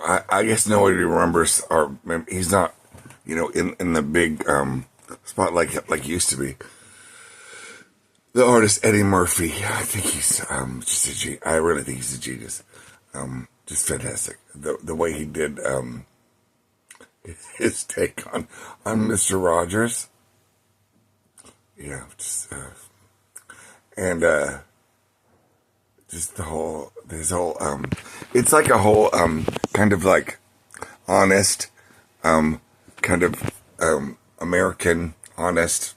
I guess nobody remembers, or he's not, in the big spotlight like he used to be. The artist Eddie Murphy, I think he's just a genius. I really think he's a genius. Just fantastic. The way he did his take on Mr. Rogers. Yeah, and just this whole it's like a whole kind of like honest kind of American honest.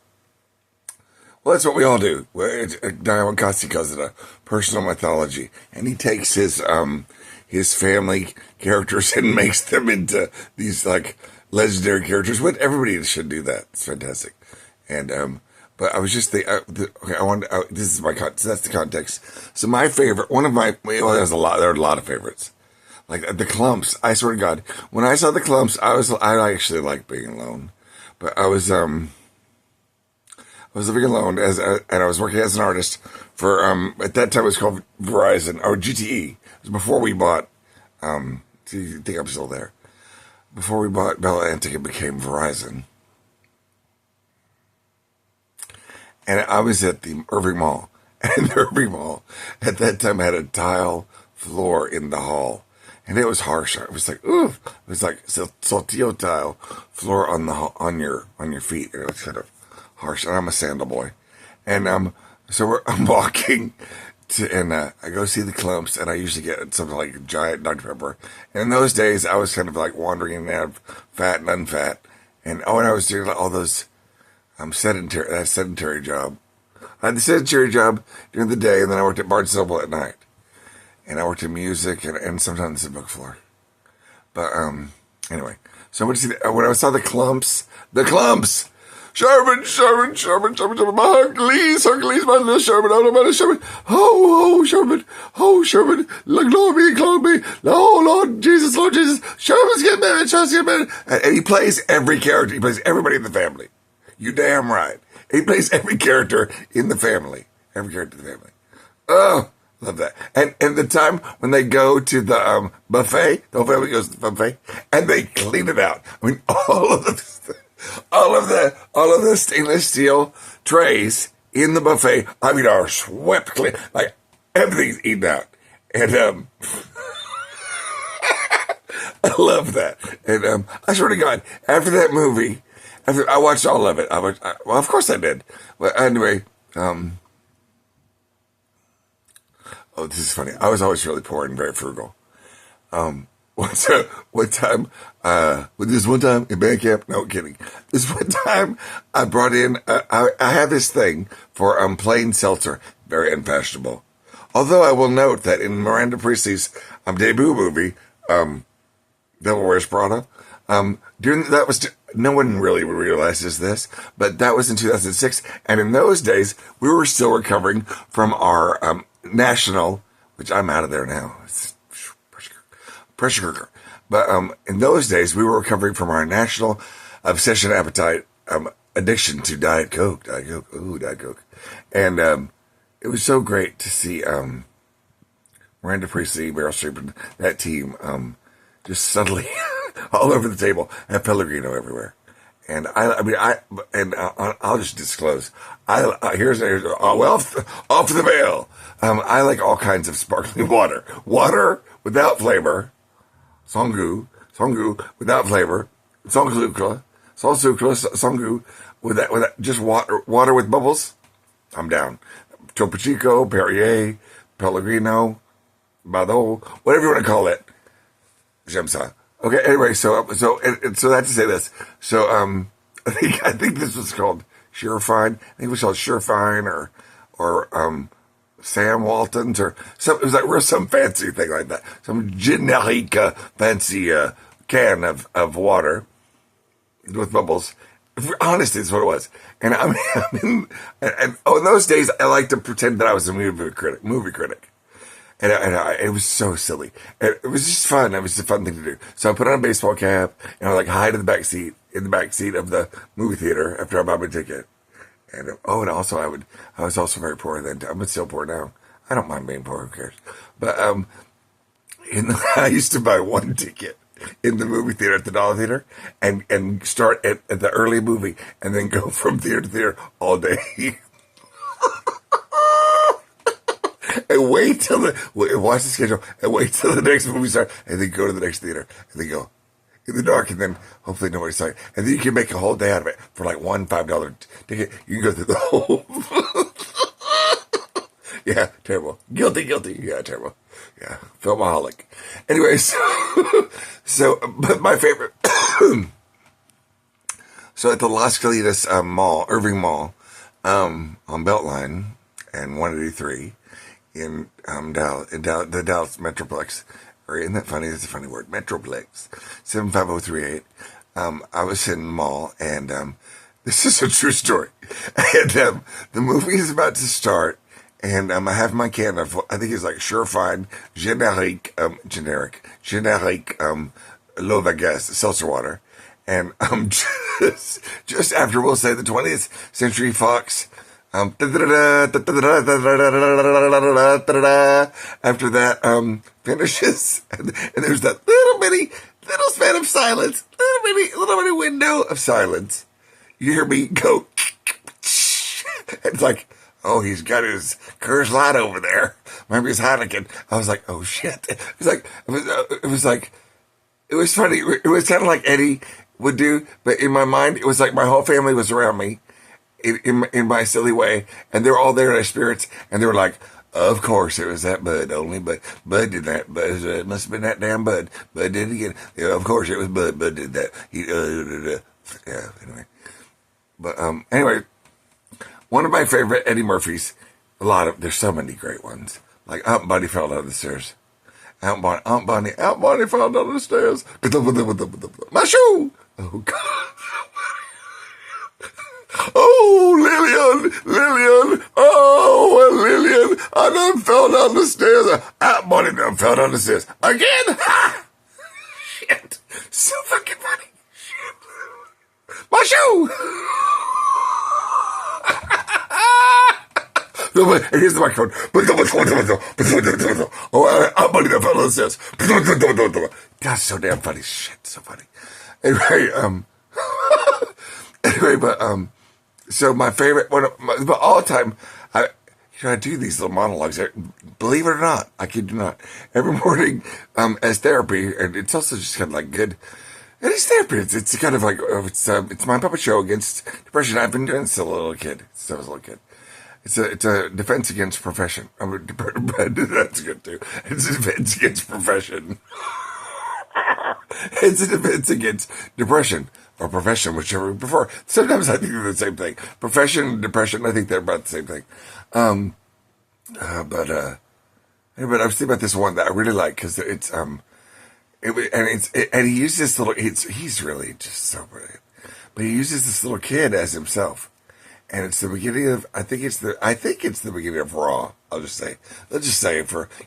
Well, that's what we all do. Diamond Costy calls it a personal mythology, and he takes his family characters and makes them into these like legendary characters. What everybody should do that. It's fantastic. And but I was just okay. I wanted. This is my so that's the context. So my favorite, one of my well, there's a lot. There are a lot of favorites. Like the Klumps. I swear to God, when I saw the Klumps, I actually liked being alone, but I was living alone and I was working as an artist for at that time it was called Verizon or GTE. It was before we bought do you think I'm still there? Before we bought Bell Atlantic, it became Verizon. And I was at the Irving Mall. And the Irving Mall at that time had a tile floor in the hall. And it was harsh. It was like, ooh, it was like saltillo tile floor on your feet. It was kind of harsh. And I'm a sandal boy. And so I'm walking and I go see the Klumps, and I usually get something like a giant Dr. Pepper. And in those days, I was kind of like wandering in and out of fat and unfat. And I was doing all those sedentary job. I had the sedentary job during the day, and then I worked at Barnes & Noble at night. And I worked in music and sometimes the book floor. But anyway, so I went to see when I saw the Klumps, Sherman, my Hercules, my little Sherman, my little Sherman, Sherman, look, Lord me, oh, Lord Jesus, Sherman's getting better, and he plays every character, he plays everybody in the family. You damn right. He plays every character in the family. Oh, love that. And the time when they go to the buffet, the whole family goes to the buffet, and they clean it out. I mean, all of the stainless steel trays in the buffet, I mean, are swept clean. Like, everything's eaten out. And I love that. And I swear to God, after that movie, I watched all of it. Well, of course I did. Well, anyway, oh, this is funny. I was always really poor and very frugal. One time in band camp, no kidding. This one time I brought in, I have this thing for plain seltzer, very unfashionable. Although I will note that in Miranda Priestley's debut movie, Devil Wears Prada, no one really realizes this, but that was in 2006. And in those days, we were still recovering from our national, which I'm out of there now. It's pressure cooker. But in those days, we were recovering from our national obsession, appetite, addiction to Diet Coke. Diet Coke. And it was so great to see Miranda Priestley, Meryl Streep, and that team just suddenly all over the table, have Pellegrino everywhere. And I'll just disclose. Here's off the veil. I like all kinds of sparkling water. Water without flavor. Songu without flavor. Songsucra, Songu with just water with bubbles. I'm down. Topo Chico, Perrier, Pellegrino, Bardot, whatever you want to call it. Gemsa. Okay, anyway, so that to say this. So, I think this was called Surefine. I think it was called Surefine or Sam Walton's or it was like some fancy thing like that. Some generic fancy can of water with bubbles. Honestly, that's what it was. And in those days, I liked to pretend that I was a movie critic. And it was so silly. And it was just fun. It was a fun thing to do. So I put on a baseball cap and I hide in the back seat of the movie theater after I bought my ticket. And also I was also very poor then. I'm still poor now. I don't mind being poor. Who cares? But I used to buy one ticket in the movie theater at the Dollar Theater and start at the early movie and then go from theater to theater all day. And wait till watch the schedule and wait till the next movie starts and then go to the next theater and then go in the dark and then hopefully nobody saw it. And then you can make a whole day out of it for like one $5 ticket. You can go through the whole. Yeah, terrible. Guilty. Yeah, terrible. Yeah, filmaholic. Anyway, but my favorite. So at the Las Colitas Mall, Irving Mall, on Beltline and 183 in the Dallas Metroplex. Or isn't that funny? That's a funny word. Metroplex 75038. I was in the mall, and this is a true story. And the movie is about to start. And I have my can of, I think it's like Surefine generic L'eau Vegas seltzer water. And just after, we'll say, the 20th Century Fox, after that finishes, and there's that little span of silence, little bitty window of silence. You hear me go, it's like, oh, he's got his Coors Light over there. Maybe his Heineken. I was like, oh shit. It was funny. It was kind of like Eddie would do, but in my mind, it was like my whole family was around me in my silly way, and they were all there in their spirits, and they were like, of course, it was that Bud only, but Bud did that. Bud, it must have been that damn Bud. Bud did it again. Yeah, of course, it was Bud. Bud did that. Yeah, anyway. But, anyway. One of my favorite Eddie Murphys, there's so many great ones. Like Aunt Bonnie fell down the stairs. Aunt Bonnie fell down the stairs. My shoe! Oh, God. Oh, Lillian. Oh, Lillian. I done fell down the stairs. Aunt Bonnie done fell down the stairs. Again? Ha! Shit. So fucking funny. Shit. My shoe! And here's the microphone. Oh, I'm buddy that fellow says. That's so damn funny. Shit, so funny. So my favorite one of all time, I do these little monologues. Believe it or not, I kid you not. Every morning, as therapy, and it's also just kind of like good. It is therapy. It's kind of like, it's my puppet show against depression. I've been doing it since I was a little kid. It's a defense against profession. That's good too. It's a defense against profession. It's a defense against depression or profession, whichever you prefer. Sometimes I think they're the same thing. Profession and depression, I think they're about the same thing. But I was thinking about this one that I really like because and he uses this little. He's really just so brilliant. But he uses this little kid as himself. And it's the beginning of, I think it's the beginning of Raw. Let's just say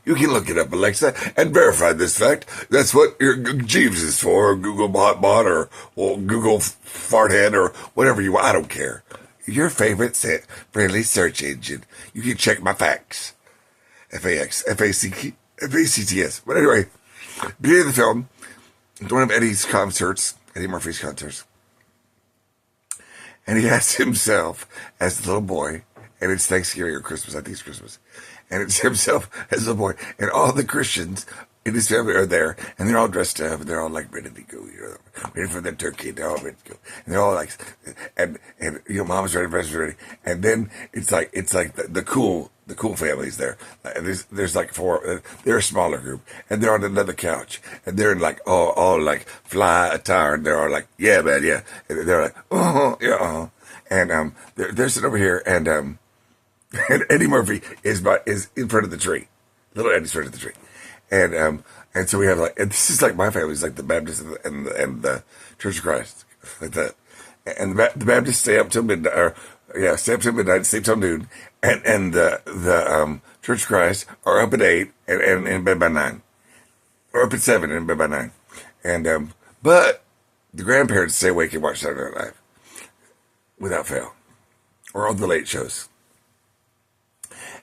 you can look it up, Alexa, and verify this fact. That's what your Jeeves is for, or Google Bot, or Google Farthead, or whatever you want. I don't care. Your favorite friendly search engine. You can check my facts. F-A-X, F-A-C-T, F-A-C-T-S. But anyway, beginning of the film, one of Eddie Murphy's concerts. And he has himself as the little boy, and it's Thanksgiving or Christmas, I think it's Christmas. And it's himself as the boy, and all the Christians in his family are there, and they're all dressed up, and they're all like ready to go, ready for the turkey, and they're all ready to go. And they're all like, and mom's ready, breakfast ready. And then it's like the cool families there. There's like four, they're a smaller group, and they're on another couch, and they're in like all like fly attire, and they're all like, yeah, man, yeah. And they're like, oh, yeah, and they're sitting over here, and Eddie Murphy is in front of the tree, little Eddie's in front of the tree, and so we have like, and this is like my family's like the Baptist and the Church of Christ, like that, and the Baptists stay up till midnight, stay up till midnight, stay till noon. And the Church of Christ are up at 8 and in bed by 9. Or up at 7 and in bed by 9. And, but the grandparents stay awake and watch Saturday Night Live. Without fail. Or all the late shows.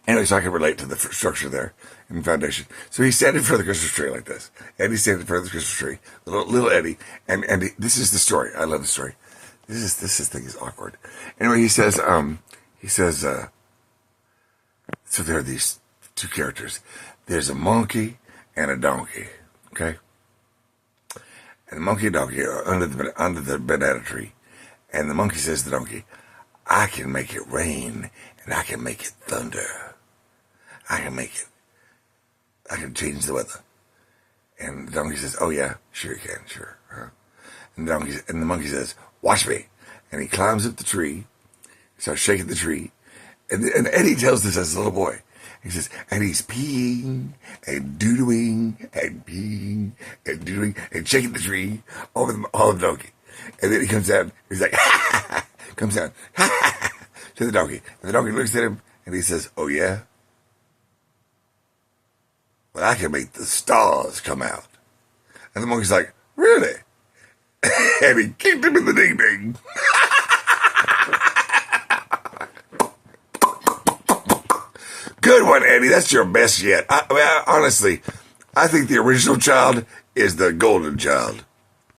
Anyway, so I can relate to the structure there. in foundation. So he's standing in front of the Christmas tree like this. Eddie's standing in front of the Christmas tree, little Eddie, and this is the story. I love the story. This thing is awkward. Anyway, he says, so there are these two characters. There's a monkey and a donkey. Okay, and the monkey and donkey are under the banana tree, and the monkey says to the donkey, "I can make it rain, and I can make it thunder. I can change the weather." And the donkey says, "Oh yeah, sure you can, sure." And the monkey says, "Watch me." And he climbs up the tree, starts shaking the tree, and Eddie tells this as a little boy. He says, and he's peeing and doodling and peeing and doodling and shaking the tree over the donkey. And then he comes down, he's like, comes down, to the donkey. And the donkey looks at him and he says, "Oh yeah? Well, I can make the stars come out." And the monkey's like, "Really?" And he kicked him in the ding-ding. Good one, Eddie. That's your best yet. Honestly, I think the original child is the golden child.